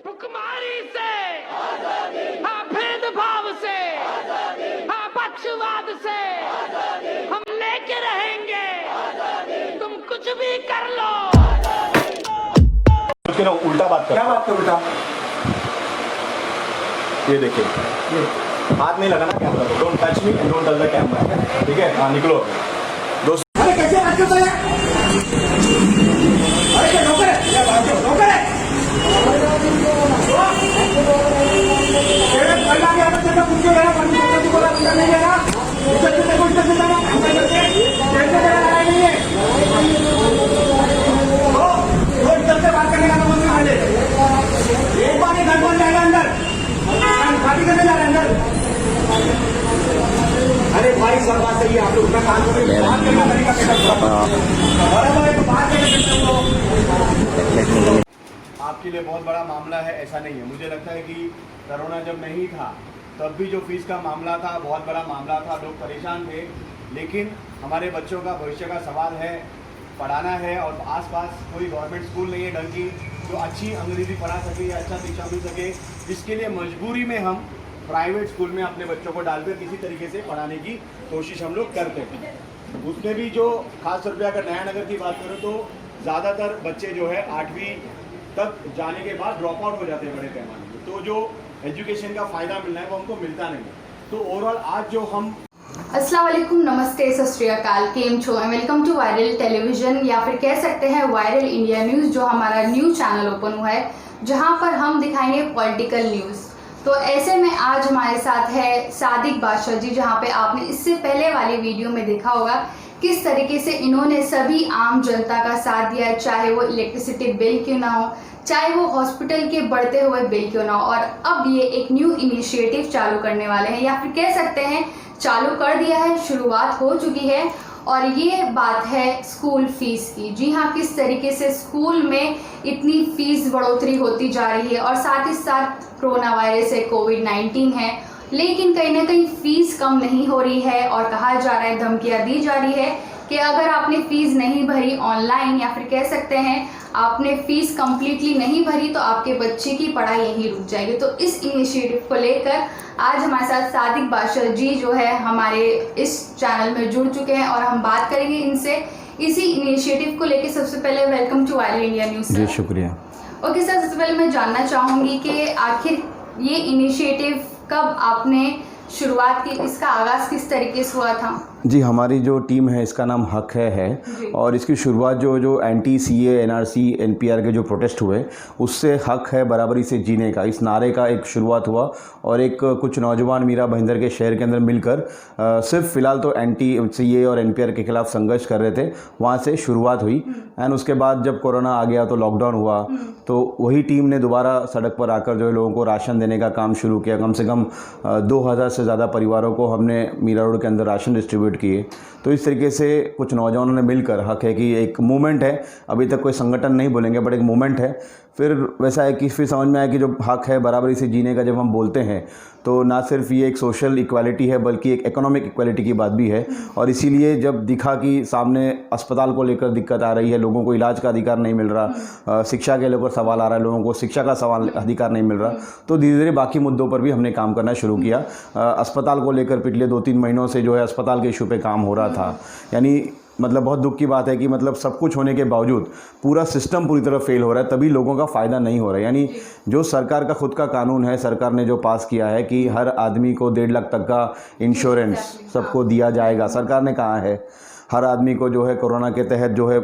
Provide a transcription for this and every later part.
भुखमारी से, हाँ भेदभाव से, हाँ पक्षवाद से हम लेके रहेंगे। तुम कुछ भी कर लो। उल्टा बात कर। क्या बात कर उल्टा? ये देखिए, हाथ नहीं लगाना कैमरा को। Don't touch me and don't touch the camera. ठीक है, हाँ निकलो दोस्त। अरे कैसे बात करता है? अरे क्या नौकर है? क्या बात है? नौकर है? तेरे कल आ गया तो तेरे कुछ गया पंडित को तो बोला तुमने नहीं गया इधर से कुछ नहीं जाना काम करके कैसे तेरा आया नहीं है तो इधर से बात करने का तो मत मार दे एक बार घर कौन जाएगा अंदर शादी करने जा रहे हैं अंदर अरे भाई सब बात सही है आप लोग अपना काम करें बात करने का तरीका कैसा बराबर बात करें आपके लिए बहुत बड़ा मामला है ऐसा नहीं है। मुझे लगता है कि कोरोना जब नहीं था तब भी जो फीस का मामला था बहुत बड़ा मामला था, लोग परेशान थे। लेकिन हमारे बच्चों का भविष्य का सवाल है, पढ़ाना है और आसपास कोई गवर्नमेंट स्कूल नहीं है ढंग की जो अच्छी अंग्रेजी पढ़ा सके या अच्छा शिक्षा मिल सके। इसके लिए मजबूरी में हम प्राइवेट स्कूल में अपने बच्चों को डालकर किसी तरीके से पढ़ाने की कोशिश हम लोग करते हैं। उसमें भी जो खास तौर पर अगर नया नगर की बात करूँ तो ज़्यादातर बच्चे जो है 8वीं तक जाने के बाद ड्रॉप आउट हो जाते हैं बड़े पैमाने पर। तो जो एजुकेशन का फ़ायदा मिलना है वो हमको मिलता नहीं है। तो ओवरऑल आज जो हम अस्सलाम वालेकुम, नमस्ते, सत श्री अकाल, केम छो and welcome to viral television या फिर कह सकते हैं वायरल इंडिया न्यूज़, जो हमारा न्यूज़ चैनल ओपन हुआ है जहां पर हम दिखाएंगे पॉलिटिकल न्यूज़। तो ऐसे में आज हमारे साथ है सादिक बादशाह जी, जहां पे आपने इससे पहले वाली वीडियो में देखा होगा किस तरीके से इन्होंने सभी आम जनता का साथ दिया, चाहे वो इलेक्ट्रिसिटी बिल क्यों ना हो, चाहे वो हॉस्पिटल के बढ़ते हुए बिल क्यों ना हो। और अब ये एक न्यू इनिशिएटिव चालू करने वाले हैं या फिर कह सकते हैं चालू कर दिया है, शुरुआत हो चुकी है। और ये बात है स्कूल फीस की। जी हाँ, किस तरीके से स्कूल में इतनी फीस बढ़ोतरी होती जा रही है और साथ ही साथ कोरोना वायरस है, कोविड-19 है, लेकिन कहीं ना कहीं फीस कम नहीं हो रही है और कहा जा रहा है, धमकियाँ दी जा रही है कि अगर आपने फीस नहीं भरी ऑनलाइन या फिर कह सकते हैं आपने फीस कम्प्लीटली नहीं भरी तो आपके बच्चे की पढ़ाई यहीं रुक जाएगी। तो इस इनिशिएटिव को लेकर आज हमारे साथ सादिक बादशाह जी जो है हमारे इस चैनल में जुड़ चुके हैं और हम बात करेंगे इनसे इसी इनिशिएटिव को लेकर। सबसे पहले welcome to viral India news. जी शुक्रिया। ओके सर, सबसे पहले मैं जानना चाहूँगी कि आखिर ये इनिशिएटिव कब आपने शुरुआत की, इसका आगाज़ किस तरीके से हुआ था? जी, हमारी जो टीम है इसका नाम हक है और इसकी शुरुआत जो एंटी सीए एनआरसी एनपीआर के जो प्रोटेस्ट हुए उससे हक है बराबरी से जीने का इस नारे का एक शुरुआत हुआ। और एक कुछ नौजवान मीरा भाईंदर के शहर के अंदर मिलकर सिर्फ फ़िलहाल तो एंटी सीए और एनपीआर के खिलाफ संघर्ष कर रहे थे, वहाँ से शुरुआत हुई। एंड उसके बाद जब कोरोना आ गया तो लॉकडाउन हुआ तो वही टीम ने दोबारा सड़क पर आकर जो है लोगों को राशन देने का काम शुरू किया। कम से कम 2000 से ज़्यादा परिवारों को हमने मीरा रोड के अंदर राशन डिस्ट्रीब्यूट किए। तो इस तरीके से कुछ नौजवानों ने मिलकर, हक है कि एक मूवमेंट है, अभी तक कोई संगठन नहीं बोलेंगे बट एक मूवमेंट है। फिर वैसा है कि फिर समझ में आया कि जो हक है बराबरी से जीने का जब हम बोलते हैं तो ना सिर्फ ये एक सोशल इक्वालिटी है बल्कि एक इकोनॉमिक इक्वालिटी की बात भी है। और इसीलिए जब दिखा कि सामने अस्पताल को लेकर दिक्कत आ रही है, लोगों को इलाज का अधिकार नहीं मिल रहा, शिक्षा के लेकर सवाल आ रहा है, लोगों को शिक्षा का सवाल अधिकार नहीं मिल रहा, तो धीरे धीरे बाकी मुद्दों पर भी हमने काम करना शुरू किया। अस्पताल को लेकर पिछले 2-3 महीनों से जो है अस्पताल के इशू पे काम हो रहा था। यानी मतलब बहुत दुख की बात है कि मतलब सब कुछ होने के बावजूद पूरा सिस्टम पूरी तरह फेल हो रहा है, तभी लोगों का फ़ायदा नहीं हो रहा है। यानी जो सरकार का खुद का कानून है, सरकार ने जो पास किया है कि हर आदमी को 1.5 लाख तक का इंश्योरेंस सबको दिया जाएगा, सरकार ने कहा है हर आदमी को जो है कोरोना के तहत जो है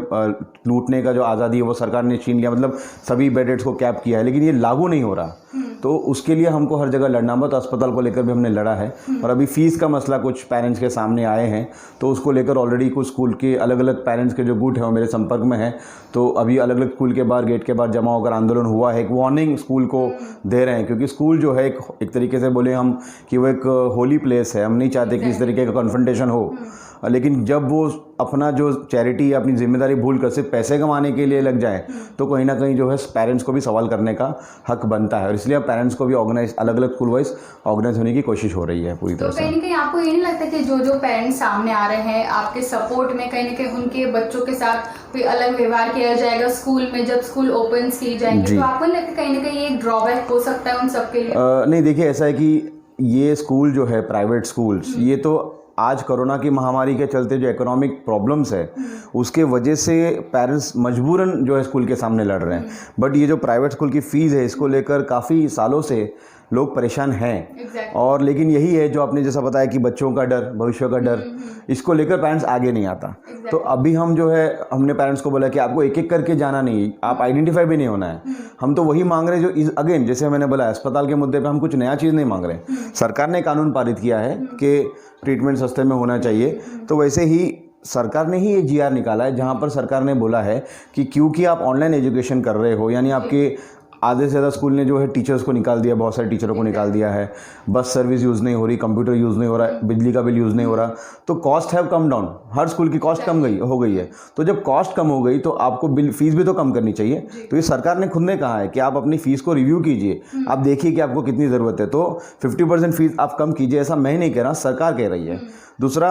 लूटने का जो आज़ादी है वो सरकार ने छीन लिया, मतलब सभी बेड रेट्स को कैप किया है, लेकिन ये लागू नहीं हो रहा। तो उसके लिए हमको हर जगह लड़ना हुआ। तो अस्पताल को लेकर भी हमने लड़ा है और अभी फ़ीस का मसला कुछ पेरेंट्स के सामने आए हैं तो उसको लेकर ऑलरेडी कुछ स्कूल के अलग अलग पेरेंट्स के जो गुट हैं वो मेरे संपर्क में हैं। तो अभी अलग अलग स्कूल के बाहर गेट के बाहर जमा होकर आंदोलन हुआ है, एक वार्निंग स्कूल को दे रहे हैं क्योंकि स्कूल जो है एक तरीके से बोले हम कि वो एक होली प्लेस है, हम नहीं चाहते कि इस तरीके का कन्फ्रंटेशन हो। लेकिन जब वो अपना जो चैरिटी या अपनी जिम्मेदारी भूल कर सिर्फ पैसे कमाने के लिए लग जाए तो कहीं ना कहीं जो है पेरेंट्स को भी सवाल करने का हक बनता है। और इसलिए अब पेरेंट्स को भी ऑर्गेनाइज अलग अलग स्कूल वाइज ऑर्गेनाइज होने की कोशिश हो रही है पूरी तरह तो से। कहीं ना कहीं आपको ये नहीं लगता कि जो पेरेंट्स सामने आ रहे हैं आपके सपोर्ट में, कहीं ना कहीं उनके बच्चों के साथ कोई अलग व्यवहार किया जाएगा स्कूल में जब स्कूल ओपन की जाएंगी, तो आपको नहीं लगता कहीं ना कहीं एक ड्रॉबैक हो सकता है उन सबके लिए? नहीं, देखिए ऐसा है कि ये स्कूल जो है प्राइवेट स्कूल्स, ये तो आज कोरोना की महामारी के चलते जो इकोनॉमिक प्रॉब्लम्स है उसके वजह से पेरेंट्स मजबूरन जो है स्कूल के सामने लड़ रहे हैं। बट ये जो प्राइवेट स्कूल की फ़ीस है इसको लेकर काफ़ी सालों से लोग परेशान हैं। और लेकिन यही है जो आपने जैसा बताया कि बच्चों का डर, भविष्य का डर, इसको लेकर पेरेंट्स आगे नहीं आता। तो अभी हम जो है हमने पेरेंट्स को बोला कि आपको एक एक करके जाना नहीं, आप आइडेंटिफाई भी नहीं होना है। हम तो वही मांग रहे हैं जो अगेन जैसे मैंने बोला अस्पताल के मुद्दे पे हम कुछ नया चीज़ नहीं मांग रहे। सरकार ने कानून पारित किया है कि ट्रीटमेंट सस्ते में होना चाहिए, तो वैसे ही सरकार ने ही ये GR निकाला है जहाँ पर सरकार ने बोला है कि क्योंकि आप ऑनलाइन एजुकेशन कर रहे हो, यानी आपके आधे से ज़्यादा स्कूल ने जो है टीचर्स को निकाल दिया, बहुत सारे टीचरों को निकाल दिया है, बस सर्विस यूज़ नहीं हो रही, कंप्यूटर यूज़ नहीं हो रहा, बिजली का बिल यूज़ नहीं हो रहा, तो cost have come down, her school की कॉस्ट कम हो गई है। तो जब कॉस्ट कम हो गई तो आपको बिल फीस भी तो कम करनी चाहिए। तो ये सरकार ने खुद ने कहा है कि आप अपनी फ़ीस को रिव्यू कीजिए, आप देखिए कि आपको कितनी ज़रूरत है, तो 50% फीस आप कम कीजिए। ऐसा मैं नहीं कह रहा, सरकार कह रही है। दूसरा,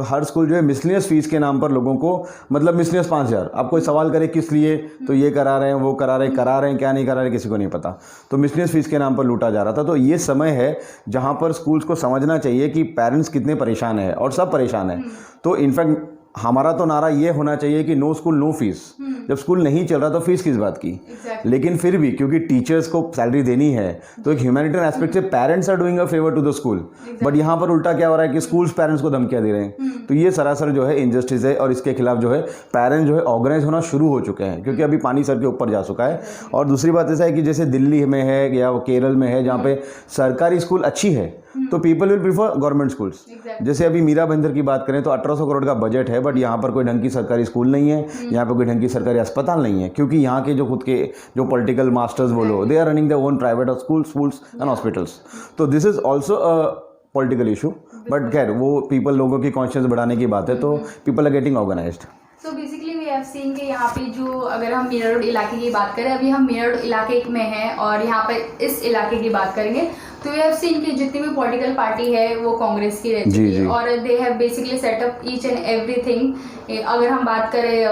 हर स्कूल जो है मिसलिनियस फीस के नाम पर लोगों को, मतलब मिसलिनियस 5,000, आप कोई सवाल करे किस लिए, तो ये करा रहे हैं, वो करा रहे हैं, क्या नहीं करा रहे किसी को नहीं पता, तो मिसलिनियस फीस के नाम पर लूटा जा रहा था। तो ये समय है जहाँ पर स्कूल्स को समझना चाहिए कि पेरेंट्स कितने परेशान हैं, और सब परेशान हैं। तो इनफैक्ट हमारा तो नारा ये होना चाहिए कि नो स्कूल नो फीस। जब स्कूल नहीं चल रहा तो फीस किस बात की। लेकिन फिर भी क्योंकि टीचर्स को सैलरी देनी है तो एक ह्यूमैनिटेरियन एस्पेक्ट से parents are doing a favour to the school. But यहाँ पर उल्टा क्या हो रहा है कि स्कूल्स पेरेंट्स को धमकियाँ दे रहे हैं। तो ये सरासर जो है इनजस्टिस है, और इसके खिलाफ जो है पेरेंट्स जो है ऑर्गेनाइज होना शुरू हो चुके हैं, क्योंकि अभी पानी सर के ऊपर जा चुका है। और दूसरी बात ऐसा है कि जैसे दिल्ली में है या केरल में है जहाँ पे सरकारी स्कूल अच्छी है तो people will prefer government schools. जैसे अभी मीरा भाईंदर की बात करें तो 1800 करोड़ का बजट है, बट यहाँ पर कोई ढंग की सरकारी स्कूल नहीं है, यहाँ पर कोई ढंग की सरकारी अस्पताल नहीं है, क्योंकि यहाँ के जो खुद के जो पॉलिटिकल मास्टर्स बोलो, they are running their own private schools and hospitals. तो this is also a political issue, but खैर वो पीपल लोगों की कॉन्शियस बढ़ाने की बात है, तो पीपल आर गेटिंग ऑर्गेनाइज्ड। तो बेसिकली वी हैव सीन कि यहाँ पे जो अगर हम मीरा रोड इलाके की बात करें, अभी हम मीरा रोड इलाके में हैं और यहाँ पर इस इलाके की बात करेंगे तो वी हैव सीन कि जितनी भी पॉलिटिकल पार्टी है वो कांग्रेस की रहती है, और they have basically setup each and everything. अगर हम बात करें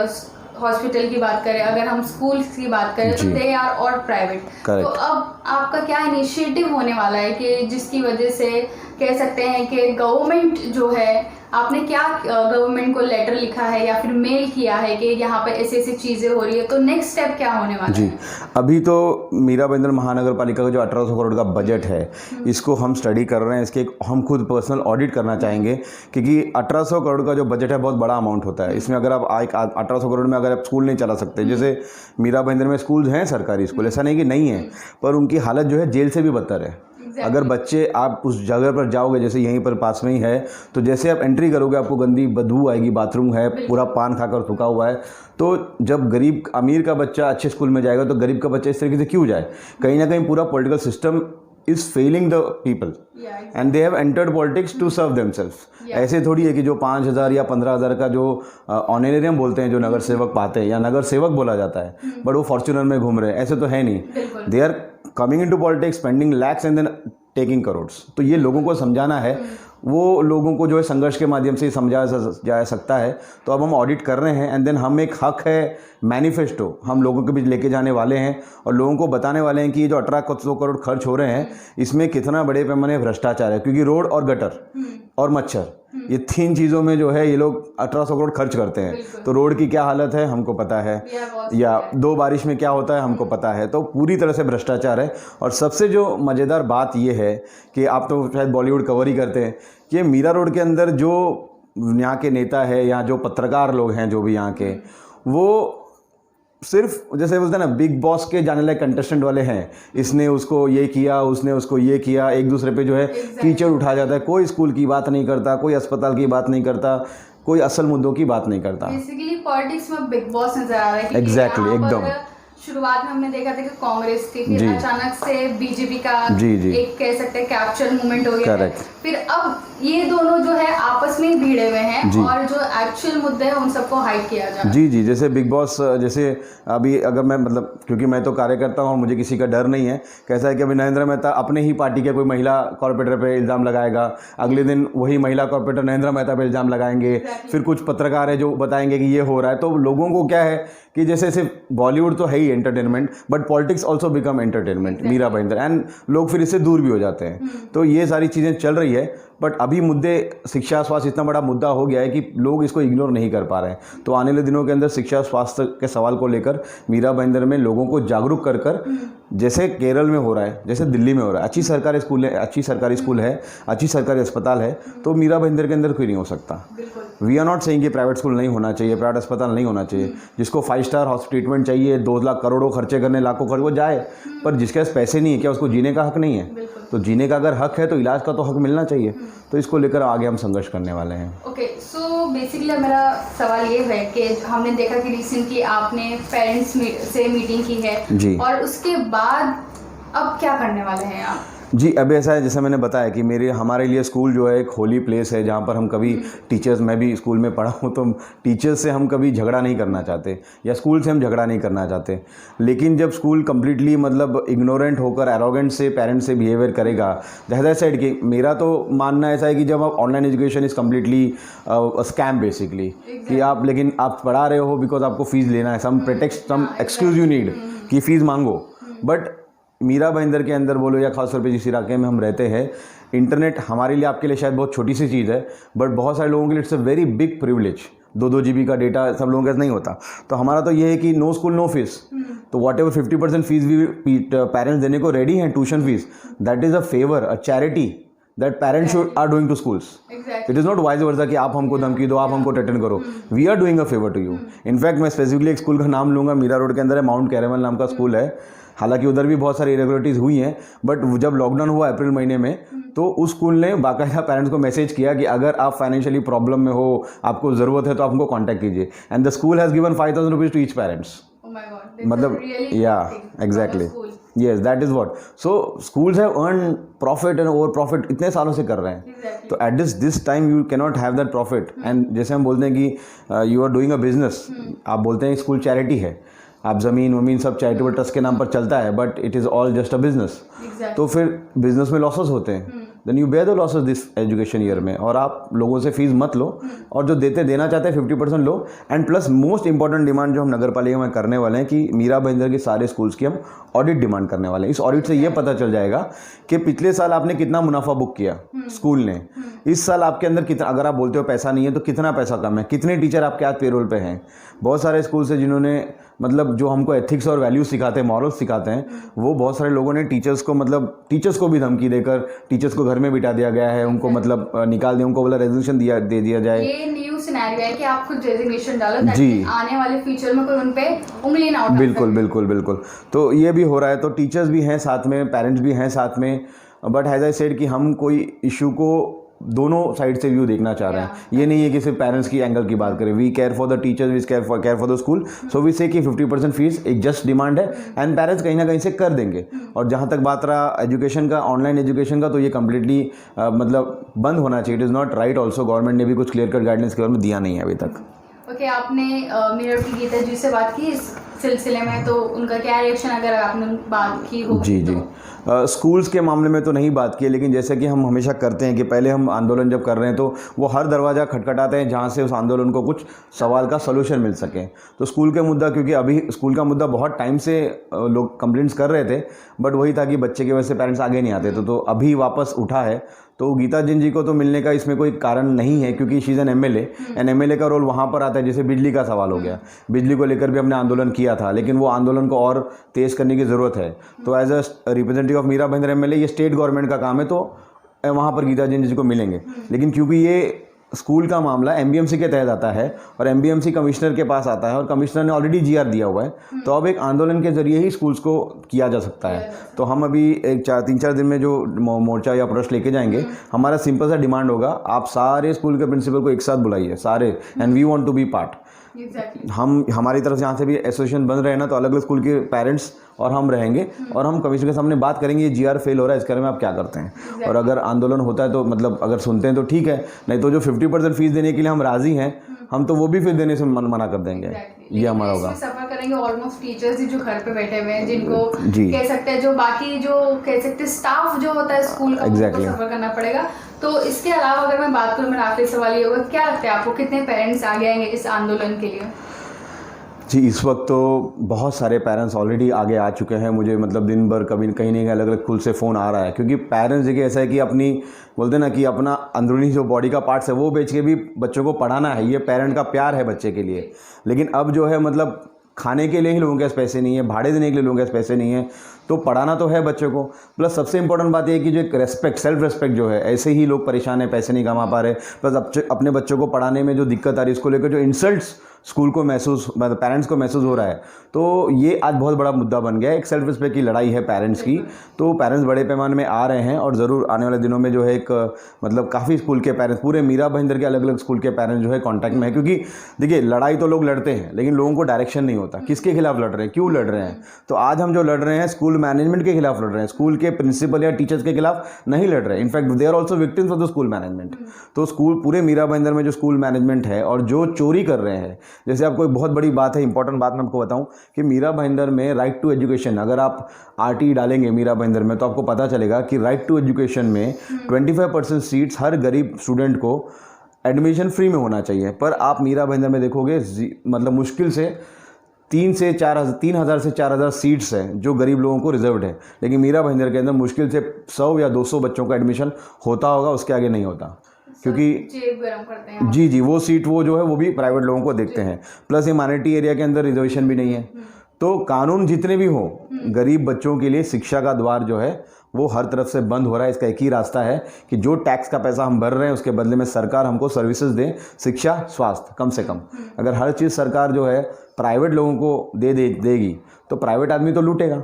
हॉस्पिटल की बात करें, अगर हम स्कूल्स की बात करें तो दे आर ऑल प्राइवेट। तो अब आपका क्या इनिशिएटिव होने वाला है कि जिसकी वजह से कह सकते हैं कि गवर्नमेंट जो है, आपने क्या गवर्नमेंट को लेटर लिखा है या फिर मेल किया है कि यहाँ पर ऐसी ऐसी चीज़ें हो रही है, तो नेक्स्ट स्टेप क्या होने वाला है? अभी तो मीरा भाईंदर महानगर पालिका का जो 1800 करोड़ का बजट है इसको हम स्टडी कर रहे हैं, इसके हम खुद पर्सनल ऑडिट करना चाहेंगे, क्योंकि 1800 करोड़ का जो बजट है बहुत बड़ा अमाउंट होता है। इसमें अगर आप 1800 करोड़ में अगर आप स्कूल नहीं चला सकते, जैसे मीरा भाईंदर में स्कूल हैं सरकारी स्कूल, ऐसा नहीं कि नहीं है, पर उनकी हालत जो है जेल से भी बदतर है। अगर बच्चे आप उस जगह पर जाओगे, जैसे यहीं पर पास में ही है, तो जैसे आप एंट्री करोगे आपको गंदी बदबू आएगी, बाथरूम है पूरा पान खाकर थूका हुआ है। तो जब गरीब अमीर का बच्चा अच्छे स्कूल में जाएगा तो गरीब का बच्चा इस तरीके से क्यों जाए? कहीं ना कहीं पूरा political system is failing the people and they have entered politics to serve themselves. ऐसे थोड़ी है कि जो 5,000 या 15,000 का जो ऑनरेरियम बोलते हैं, जो नगर सेवक पाते हैं या नगर सेवक बोला जाता है, बट वो फॉर्च्यूनर में घूम रहे हैं, ऐसे तो है नहीं। They are coming into politics, spending lakhs and then taking crores. तो ये लोगों को समझाना है, वो लोगों को जो है संघर्ष के माध्यम से समझाया जा सकता है। तो अब हम ऑडिट कर रहे हैं एंड देन हम एक हक है मैनिफेस्टो हम लोगों के बीच लेके जाने वाले हैं और लोगों को बताने वाले हैं कि ये जो 1800 करोड़ खर्च हो रहे हैं इसमें कितना बड़े पैमाने भ्रष्टाचार है, क्योंकि रोड और गटर और मच्छर, ये 3 चीज़ों में जो है ये लोग 1800 करोड़ खर्च करते हैं। तो रोड की क्या हालत है हमको पता है, या 2 बारिश में क्या होता है हमको पता है। तो पूरी तरह से भ्रष्टाचार है। और सबसे जो मज़ेदार बात ये है कि आप तो शायद बॉलीवुड कवर ही करते हैं कि मीरा रोड के अंदर जो यहाँ के नेता है या जो पत्रकार लोग हैं जो भी यहाँ के, वो सिर्फ जैसे बोलते हैं ना बिग बॉस के जाने लायक कंटेस्टेंट वाले हैं, इसने उसको ये किया, उसने उसको ये किया, एक दूसरे पे जो है कीचड़ उठा जाता है। कोई स्कूल की बात नहीं करता, कोई अस्पताल की बात नहीं करता, कोई असल मुद्दों की बात नहीं करता। बेसिकली पॉलिटिक्स में बिग बॉस नजर आ रहा है। एग्जैक्टली, एकदम शुरुआत में हमने देखा था कि कांग्रेस थी, फिर जी। अचानक से बीजेपी का जी, जी। एक कह सकते हैं कैप्चर मूवमेंट हो गया है। Correct. फिर अब ये दोनों जो है आपस में ही भिड़े हुए हैं जी। और जो एक्चुअल मुद्दे हैं उन सबको हाइड किया जा रहा है। जी जी, जैसे बिग बॉस, जैसे अभी अगर मैं मतलब क्योंकि मैं तो कार्यकर्ता हूँ और मुझे किसी का डर नहीं है, कैसा है कि अभी नरेंद्र मेहता अपने ही पार्टी के कोई महिला कॉर्पोरेटर पे इल्ज़ाम लगाएगा, अगले दिन वही महिला कॉर्पोरेटर नरेंद्र मेहता पे इल्ज़ाम लगाएंगे, फिर कुछ पत्रकार है जो बताएंगे कि ये हो रहा है। तो लोगों को क्या है कि जैसे सिर्फ बॉलीवुड तो है ही entertainment, but politics also become entertainment, Mira Bhayandar, and लोग फिर इससे दूर भी हो जाते हैं। तो ये सारी चीज़ें चल रही है, बट अभी मुद्दे शिक्षा स्वास्थ्य इतना बड़ा मुद्दा हो गया है कि लोग इसको इग्नोर नहीं कर पा रहे हैं। तो आने वाले दिनों के अंदर शिक्षा स्वास्थ्य के सवाल को लेकर मीरा भाईंदर में लोगों को जागरूक कर कर, जैसे केरल में हो रहा है, जैसे दिल्ली में हो रहा है, अच्छी सरकारी स्कूल है, अच्छी सरकारी स्कूल है, अच्छी सरकारी अस्पताल है, तो मीरा भाईंदर के अंदर कोई नहीं हो सकता। वी आर नॉट सेइंग कि प्राइवेट स्कूल नहीं होना चाहिए, प्राइवेट अस्पताल नहीं होना चाहिए। जिसको 5 स्टार ट्रीटमेंट चाहिए, 2 लाख करोड़ों खर्चे करने, लाखों खर्च, वो जाए, पर जिसके पास पैसे नहीं है, क्या उसको जीने का हक नहीं है? तो जीने का अगर हक है तो इलाज का तो हक मिलना चाहिए। तो इसको लेकर आगे हम संघर्ष करने वाले हैं। ओके, सो बेसिकली मेरा सवाल ये है कि हमने देखा कि रिसेंटली आपने पेरेंट्स से मीटिंग की है जी। और उसके बाद अब क्या करने वाले हैं आप? जी, अब ऐसा है जैसे मैंने बताया कि हमारे लिए स्कूल जो है एक होली प्लेस है, जहाँ पर हम कभी टीचर्स, मैं भी स्कूल में पढ़ा हूँ, तो टीचर्स से हम कभी झगड़ा नहीं करना चाहते या स्कूल से हम झगड़ा नहीं करना चाहते। लेकिन जब स्कूल कम्प्लीटली मतलब इग्नोरेंट होकर एरोगेंट से पेरेंट्स से बिहेवियर करेगा, दैट साइड कि मेरा तो मानना ऐसा है कि जब आप online education is completely scam basically, कि आप लेकिन आप पढ़ा रहे हो बिकॉज आपको फ़ीस लेना है, सम प्रेटेक्स्ट, सम एक्सक्यूज़ यू नीड कि फ़ीस मांगो। बट मीरा भाईंदर के अंदर बोलो या खास तौर पे जिस इलाके में हम रहते हैं, इंटरनेट हमारे लिए, आपके लिए शायद बहुत छोटी सी चीज़ है, बट बहुत सारे लोगों के लिए it's a very big privilege. 2-2 GB का डेटा सब लोगों के पास नहीं होता। तो हमारा तो ये है कि नो स्कूल नो फीस, तो वॉट एवर 50% फीस भी पेरेंट्स देने को रेडी हैं, tuition fees, that is a favour, a charity that parents should are doing to schools. It is not vice versa कि आप हमको धमकी दो, आप हमको थ्रेटन करो। We are doing a favour to you. In fact मैं स्पेसिफिकली एक स्कूल का नाम लूँगा, मीरा रोड के अंदर है, माउंट कैरेमल नाम का स्कूल है। हालांकि उधर भी बहुत सारी इरेगुलरिटीज़ हुई हैं, बट जब लॉकडाउन हुआ अप्रैल महीने में, तो उस स्कूल ने बाकायदा पेरेंट्स को मैसेज किया कि अगर आप फाइनेंशियली प्रॉब्लम में हो, आपको ज़रूरत है, तो आप हमको कॉन्टैक्ट कीजिए। And the school has given 5000 rupees to each parents. मतलब या exactly, yes, that is what. So schools have earn profit and over profit इतने सालों से कर रहे हैं। तो at this time you can not have that profit. And जैसे हम बोलते हैं कि you are doing a business, आप बोलते हैं स्कूल चैरिटी है, आप ज़मीन वमीन सब चैरिटेबल ट्रस्ट के नाम पर चलता है, but it is all just a business. तो फिर बिजनेस में लॉसेस होते हैं, then you bear the losses this education year में, और आप लोगों से फीस मत लो, और जो देना चाहते हैं 50% लो। And plus most important demand जो हम नगर पालिका में करने वाले हैं कि मीरा भाईंदर के सारे स्कूल्स की हम ऑडिट डिमांड करने वाले हैं। इस ऑडिट से ये पता चल जाएगा कि पिछले साल आपने कितना मुनाफा बुक किया स्कूल ने, इस साल आपके अंदर कितना, अगर आप बोलते हो पैसा नहीं है तो कितना पैसा कम है, कितने टीचर आपके आज पेरोल पे हैं। बहुत सारे स्कूल्स हैं जिन्होंने मतलब जो हमको एथिक्स और वैल्यूज सिखाते हैं, मॉरल्स सिखाते हैं, वो बहुत सारे लोगों ने टीचर्स को मतलब टीचर्स को भी धमकी देकर टीचर्स को घर में बिठा दिया गया है, उनको मतलब निकाल दिया, उनको बोला रेजोल्यूशन दे दिया जाए। ये न्यू सिनेरियो है कि आप खुद रेजिग्नेशन डालो ताकि आने वाले फ्यूचर में कोई उन पे उंगली ना उठा। बिल्कुल बिल्कुल बिल्कुल। तो ये भी हो रहा है। तो टीचर्स भी हैं साथ में, पेरेंट्स भी हैं साथ में, बट हैज़ आई सेड कि हम कोई इशू को दोनों साइड से व्यू देखना चाह रहे हैं। ये नहीं है कि सिर्फ पेरेंट्स की एंगल की बात करें। We care for the teachers, we care for the school, so we say कि 50% फीस एक जस्ट डिमांड है, एंड पेरेंट्स कहीं ना कहीं से कर देंगे। और जहाँ तक बात रहा एजुकेशन का, ऑनलाइन एजुकेशन का, तो ये कम्प्लीटली मतलब बंद होना चाहिए। It is not right also. Government ने भी कुछ क्लियर कट गाइडेंस के बारे में दिया नहीं है अभी तक। ओके, आपने मेरठ की गीता जी से बात की इस सिलसिले में, तो उनका क्या रिएक्शन अगर आपने बात की हो? जी जी, स्कूल्स के मामले में तो नहीं बात की है, लेकिन जैसे कि हम हमेशा करते हैं कि पहले हम आंदोलन जब कर रहे हैं तो वो हर दरवाज़ा खटखटाते हैं जहाँ से उस आंदोलन को कुछ सवाल का सलूशन मिल सके। तो स्कूल के मुद्दा, क्योंकि अभी स्कूल का मुद्दा बहुत टाइम से लोग कंप्लेंट्स कर रहे थे, बट वही था कि बच्चे की वजह से पेरेंट्स आगे नहीं आते थे, तो अभी वापस उठा है। तो गीता जिन जी को तो मिलने का इसमें कोई कारण नहीं है, क्योंकि शी इज़ एन एमएलए का रोल वहाँ पर आता है। जैसे बिजली का सवाल हो गया, बिजली को लेकर भी हमने आंदोलन किया था, लेकिन वो आंदोलन को और तेज़ करने की ज़रूरत है। तो as a representative of Mira Bhayandar MLA, ये स्टेट गवर्नमेंट का काम है, तो वहाँ पर गीता जिन जी को मिलेंगे। लेकिन क्योंकि ये स्कूल का मामला एमबीएमसी के तहत आता है और एमबीएमसी कमिश्नर के पास आता है, और कमिश्नर ने ऑलरेडी जीआर दिया हुआ है, तो अब एक आंदोलन के जरिए ही स्कूल्स को किया जा सकता है। तो हम अभी एक 3-4 दिन में जो मोर्चा या प्रोटेस्ट लेके जाएंगे, हमारा सिंपल सा डिमांड होगा, आप सारे स्कूल के प्रिंसिपल को एक साथ बुलाइए सारे, and we want to be part. Exactly. हम हमारी तरफ से यहाँ से भी एसोसिएशन बन रहे हैं ना, तो अलग अलग स्कूल के पेरेंट्स और हम रहेंगे और हम कमिश्नर के सामने बात करेंगे ये जीआर फेल हो रहा है, इसके बारे में आप क्या करते हैं। और अगर आंदोलन होता है तो मतलब अगर सुनते हैं तो ठीक है, नहीं तो जो 50% फीस देने के लिए हम राजी हैं, हम तो वो भी फिर देने से मना कर देंगे। ये हमारा होगा। सफर करेंगे ऑलमोस्ट टीचर्स ही जो घर पे बैठे हुए हैं, जिनको जी। कह सकते हैं जो बाकी जो कह सकते हैं स्टाफ जो होता है स्कूल का, उनको सफर करना पड़ेगा। तो इसके अलावा अगर मैं बात करूँ, मेरा आखिरी सवाल ये होगा, क्या लगता है आपको कितने पेरेंट्स आगे आएंगे इस आंदोलन के लिए? जी, इस वक्त तो बहुत सारे पेरेंट्स ऑलरेडी आगे आ चुके हैं। मुझे मतलब दिन भर कभी कहीं नहीं अलग अलग स्कूल से फ़ोन आ रहा है, क्योंकि पेरेंट्स देखिए ऐसा है कि अपनी बोलते हैं ना कि अपना अंदरूनी जो बॉडी का पार्ट्स है वो बेच के भी बच्चों को पढ़ाना है, ये पेरेंट का प्यार है बच्चे के लिए। लेकिन अब जो है मतलब खाने के लिए ही लोगों के पास पैसे नहीं है, भाड़े देने के लिए लोगों के पास पैसे नहीं है, तो पढ़ाना तो है बच्चों को। प्लस सबसे इंपॉर्टेंट बात यह है कि जो एक रेस्पेक्ट, सेल्फ रेस्पेक्ट जो है, ऐसे ही लोग परेशान है, पैसे नहीं कमा पा रहे, प्लस अपने बच्चों को पढ़ाने में जो दिक्कत आ रही है, इसको लेकर जो इंसल्ट्स स्कूल को महसूस, मतलब पेरेंट्स को महसूस हो रहा है, तो ये आज बहुत बड़ा मुद्दा बन गया है। एक सेल्फ रिस्पेक्ट की लड़ाई है पेरेंट्स की, तो पेरेंट्स बड़े पैमाने में आ रहे हैं और ज़रूर आने वाले दिनों में जो है एक मतलब काफ़ी स्कूल के पेरेंट्स, पूरे मीरा भाईंदर के अलग अलग स्कूल के पेरेंट्स जो है कॉन्टैक्ट में है। क्योंकि देखिए लड़ाई तो लोग लड़ते हैं, लेकिन लोगों को डायरेक्शन नहीं होता, किसके खिलाफ लड़ रहे हैं, क्यों लड़ रहे हैं। तो आज हम जो लड़ रहे हैं स्कूल मैनेजमेंट के खिलाफ लड़ रहे हैं, स्कूल के प्रिंसिपल या टीचर्स के खिलाफ नहीं लड़ रहे हैं। In fact they are also victims of the school management. तो स्कूल पूरे मीरा भाईंदर में जो स्कूल मैनेजमेंट है और जो चोरी कर रहे हैं, जैसे आपको एक बहुत बड़ी बात है, इंपॉर्टेंट बात मैं आपको बताऊं कि मीरा भाईंदर में राइट टू एजुकेशन, अगर आप आरटी डालेंगे मीरा भाईंदर में तो आपको पता चलेगा कि राइट टू एजुकेशन में 25% सीट्स हर गरीब स्टूडेंट को एडमिशन फ्री में होना चाहिए। पर आप मीरा भाईंदर में देखोगे मतलब मुश्किल से 3,000 से 4,000 सीट्स हैं जो गरीब लोगों को रिजर्व्ड है, लेकिन मीरा भाईंदर के अंदर मुश्किल से 100 या 200 बच्चों का एडमिशन होता होगा, उसके आगे नहीं होता। क्योंकि जेब गरम करते हैं। जी, वो सीट वो जो है वो भी प्राइवेट लोगों को देखते हैं। प्लस ये माइनॉरिटी एरिया के अंदर रिजर्वेशन भी नहीं है। तो कानून जितने भी हो, गरीब बच्चों के लिए शिक्षा का द्वार जो है वो हर तरफ से बंद हो रहा है। इसका एक ही रास्ता है कि जो टैक्स का पैसा हम भर रहे हैं उसके बदले में सरकार हमको सर्विसेज दे, शिक्षा, स्वास्थ्य, कम से कम। अगर हर चीज़ सरकार जो है प्राइवेट लोगों को देगी तो प्राइवेट आदमी तो लूटेगा।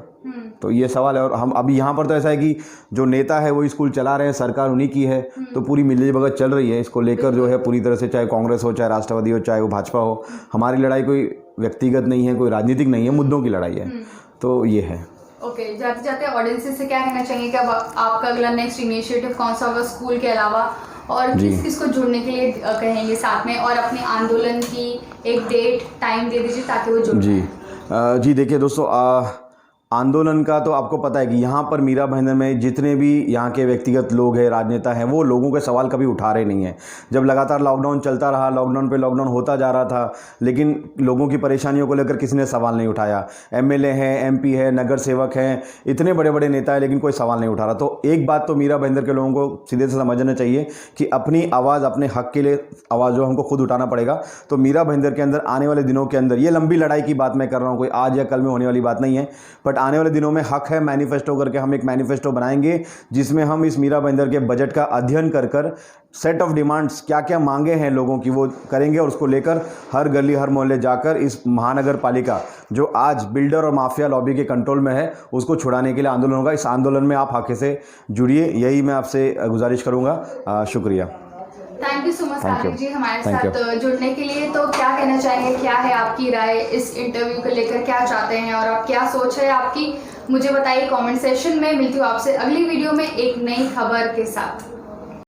तो ये सवाल है। और हम अभी यहाँ पर तो ऐसा है कि जो नेता है वो स्कूल चला रहे हैं, सरकार उन्हीं की है, तो पूरी मिली भगत चल रही है इसको लेकर जो है पूरी तरह से, चाहे कांग्रेस हो, चाहे राष्ट्रवादी हो, चाहे वो भाजपा हो। हमारी लड़ाई कोई व्यक्तिगत नहीं है, कोई राजनीतिक नहीं है, मुद्दों की लड़ाई है। तो ये है। ओके, जाते जाते ऑडियंस से क्या कहना चाहेंगे कि अब आपका अगला नेक्स्ट इनिशिएटिव कौन सा होगा स्कूल के अलावा, और किस किस को जुड़ने के लिए कहेंगे साथ में, और अपने आंदोलन की एक डेट टाइम दे दीजिए ताकि वो जुड़। जी देखिए दोस्तों, आंदोलन का तो आपको पता है कि यहाँ पर मीरा भाईंदर में जितने भी यहाँ के व्यक्तिगत लोग हैं, राजनेता हैं, वो लोगों के सवाल कभी उठा रहे नहीं हैं। जब लगातार लॉकडाउन चलता रहा, लॉकडाउन पे लॉकडाउन होता जा रहा था, लेकिन लोगों की परेशानियों को लेकर किसी ने सवाल नहीं उठाया। एमएलए हैं, एमपी है, नगर सेवक हैं, इतने बड़े बड़े नेता हैं, लेकिन कोई सवाल नहीं उठा रहा। तो एक बात तो मीरा भाईंदर के लोगों को सीधे से समझना चाहिए कि अपनी आवाज़, अपने हक के लिए आवाज़ जो हमको खुद उठाना पड़ेगा। तो मीरा भाईंदर के अंदर आने वाले दिनों के अंदर, ये लंबी लड़ाई की बात मैं कर रहा हूँ, कोई आज या कल में होने वाली बात नहीं है, बट आने वाले दिनों में हक है मैनिफेस्टो करके हम एक मैनिफेस्टो बनाएंगे जिसमें हम इस मीरा भाईंदर के बजट का अध्ययन कर सेट ऑफ डिमांड्स, क्या क्या मांगे हैं लोगों की, वो करेंगे और उसको लेकर हर गली हर मोहल्ले जाकर इस महानगर पालिका जो आज बिल्डर और माफिया लॉबी के कंट्रोल में है उसको छुड़ाने के लिए आंदोलन होगा। इस आंदोलन में आप हक से जुड़िए, यही मैं आपसे गुजारिश करूँगा। शुक्रिया। थैंक यू सो मच सारिक जी हमारे साथ जुड़ने के लिए। तो क्या कहना चाहेंगे, क्या है आपकी राय इस इंटरव्यू को लेकर, क्या चाहते हैं और आप क्या सोच है आपकी, मुझे बताइए कमेंट सेशन में। मिलती हूँ आपसे अगली वीडियो में एक नई खबर के साथ।